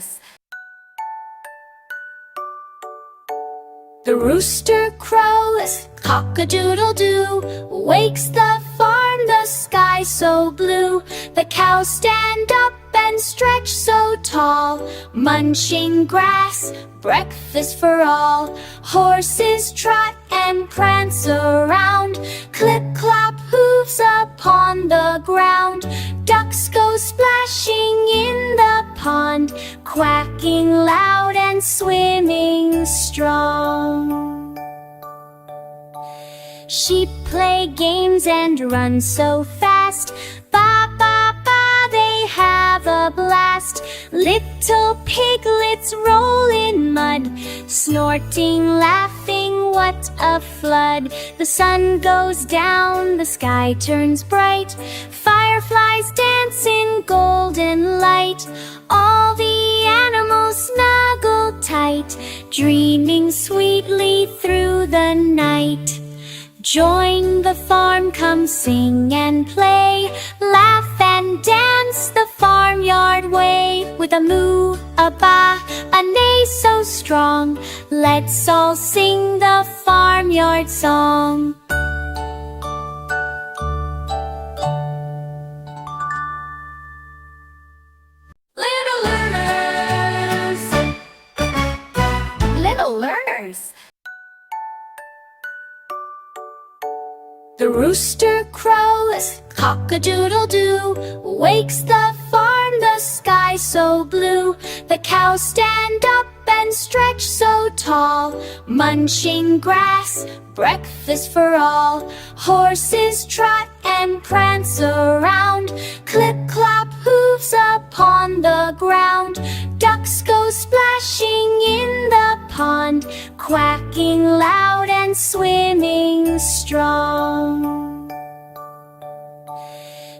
learners. The rooster crows, cock-a-doodle-doo, wakes the farm, the sky so blue. The cows stand up and stretch so tall, munching grass, breakfast for all. Horses trot and prance around, clip-clop hooves upon the ground. Ducks go splashing in the pond, quacking loud and swimming strong. Sheep play games and run so fast, ba ba ba, they have a blast. Little piglets roll in mud, snorting, laughing, what a flood. The sun goes down, the sky turns bright, fireflies dance in golden light. All the animals snuggle tight, dreaming sweetly through the night. Join the farm, come sing and play, laugh and dance the farmyard way. With a moo, a ba, a neigh so strong, let's all sing the farmyard song. Little learners, little learners. The rooster crows, cock-a-doodle-doo, wakes the farm, the sky so blue. The cows stand up and stretch so tall, munching grass, breakfast for all. Horses trot and prance around, clip-clop hooves upon the ground. Ducks go splashing in the pond, quacking loud and swimming strong.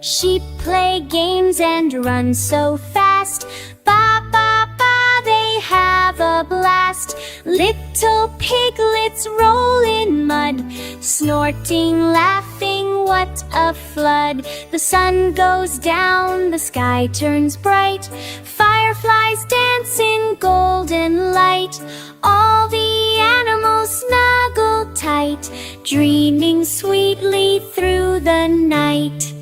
Sheep play games and run so fast, ba ba ba, they have a blast. Little piglets roll in mud, snorting, laughing, what a flood. The sun goes down, the sky turns bright, fireflies dance in golden light. All the animals snuggle tight, dreaming sweetly through the night.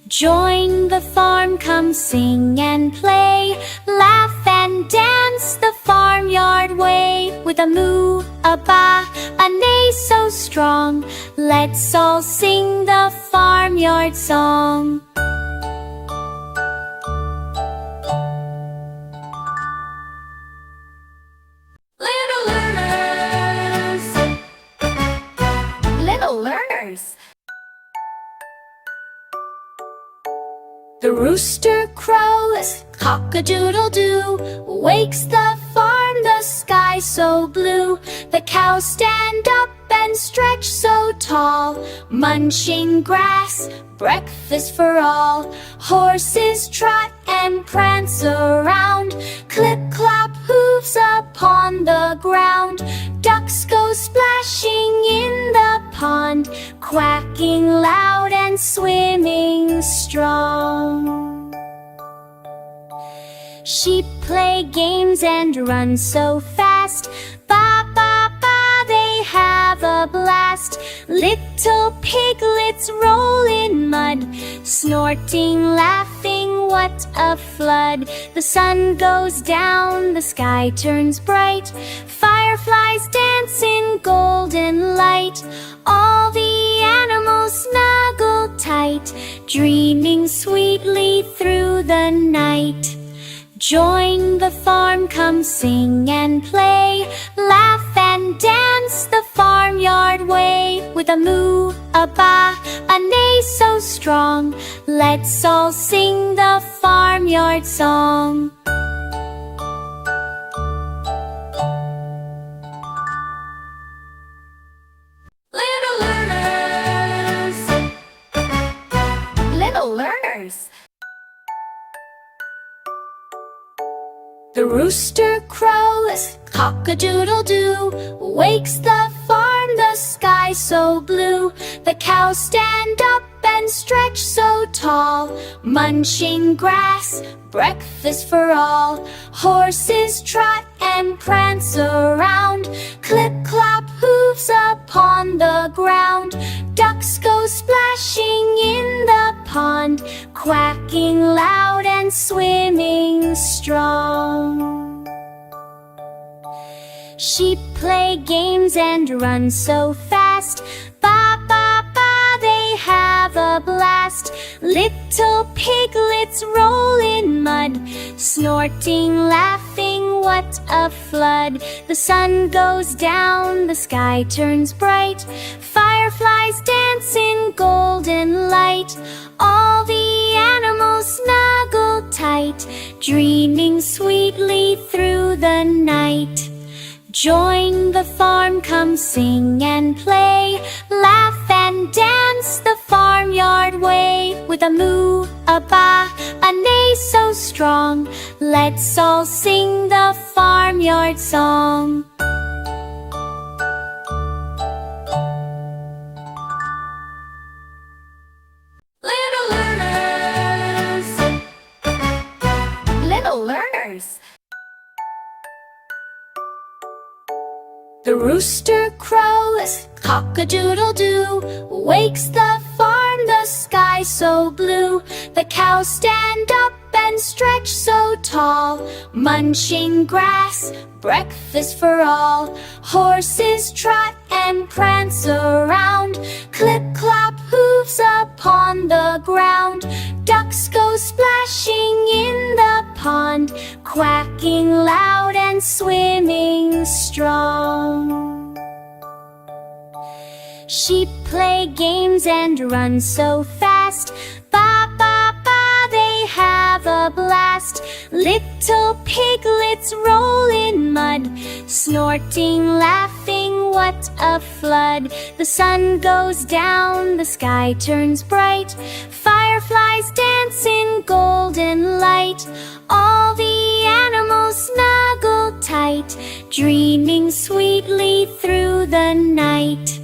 Join the farm, come sing and play, laugh and dance the farmyard way. With a moo, a ba, a neigh so strong, let's all sing the farmyard song. Little learners, little learners. The rooster crows, cock-a-doodle-doo, wakes the farm, the sky so blue. The cows stand up and stretch so tall, munching grass, breakfast for all. Horses trot and prance around, clip-clop hooves upon the ground. Ducks go splashing in the pond, quacking loud and swimming strong. Sheep play games and run so fast, ba ba ba, they have a blast. Little piglets roll in mud, snorting, laughing, what a flood. The sun goes down, the sky turns bright, fireflies dance in golden light. All the animals snuggle tight, dreaming sweetly through the night. Join the farm, come sing and play, laugh and dance the farmyard way. With a moo, a ba, a neigh so strong, let's all sing the farmyard song. Little learners, little learners. The rooster crows, cock-a-doodle-doo, wakes the farm, the sky so blue. The cows stand up and stretch so tall, munching grass, breakfast for all. Horses trot and prance around, clip-clop hooves upon the ground. Ducks go splashing in the pond, quacking loud and swimming strong. Sheep play games and run so fast, ba ba ba, they have a blast. Little piglets roll in mud, snorting, laughing, what a flood. The sun goes down, the sky turns bright, fireflies dance in golden light. All the animals snuggle tight, dreaming sweetly through the night. Join the farm, come sing and play, laugh and dance the farmyard way. With a moo, a ba, a neigh so strong, let's all sing the farmyard song. Little learners, little learners. The rooster crows, cock-a-doodle-doo, wakes the farm, the sky so blue. The cows stand up and stretch so tall, munching grass, breakfast for all. Horses trot and prance around, clip-clop hooves upon the ground. Ducks go splashing in the pond, quacking loud and swimming strong. Sheep play games and run so fast, ba ba ba, they have a blast. Little piglets roll in mud, snorting, laughing, what a flood. The sun goes down, the sky turns bright, fireflies dance in golden light. All the animals snuggle tight, dreaming sweetly through the night.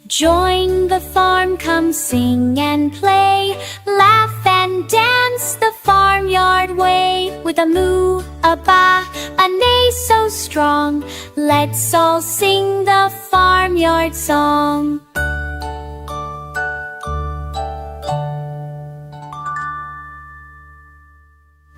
Join the farm, come sing and play, laugh and dance the farmyard way. With a moo, a ba, a neigh so strong, let's all sing the farmyard song.